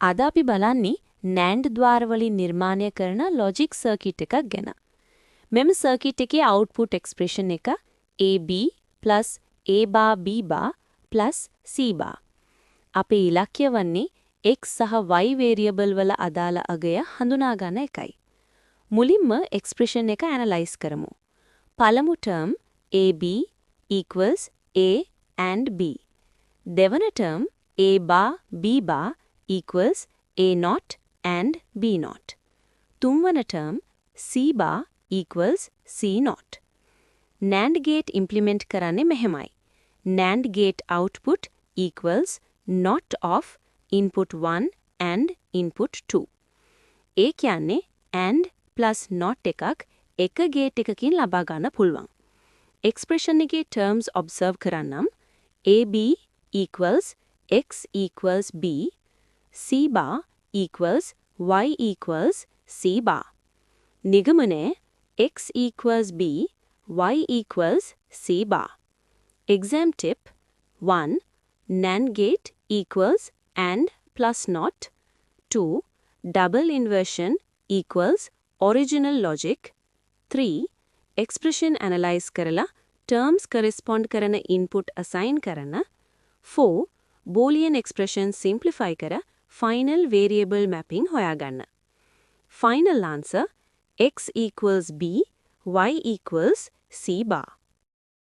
අද අපි බලන්නේ NAND ద్వාර වලින් නිර්මාණය කරන ලොජික් සර්කිට් එකක් ගැන. මෙම සර්කිට් එකේ අවුට්පුට් එක්ස්ප්‍රෙෂන් එක AB + A bar B bar + C bar. අපේ ඉලක්කය වන්නේ x සහ y වේරියබල් වල අදාළ අගය හඳුනා ගන්න එකයි. මුලින්ම එක්ස්ප්‍රෙෂන් එක ඇනලයිස් කරමු. පළමු term AB equals A and B. දෙවන term A bar B bar equals A0 and B0. තුන්වන term C bar equals C0. NAND gate implement කරන්නේ මෙහෙමයි. NAND gate output equals not of input 1 and input 2. ඒ කියන්නේ AND plus not එකක් එක gate එකකින් ලබා ගන්න පුළුවන්. expression එකේ terms observe කරන්නම්. AB equals x equals B, C bar equals y equals C bar. නිගමනය x equals B, y equals C bar. Exam tip 1. NAND gate equals AND plus not. 2. Double inversion equals original logic. 3. Expression analyze කරලා terms correspond කරන input assign කරන. 4. Boolean expression simplify කර final variable mapping හොයාගන්න. Final answer x equals B, y equals C bar.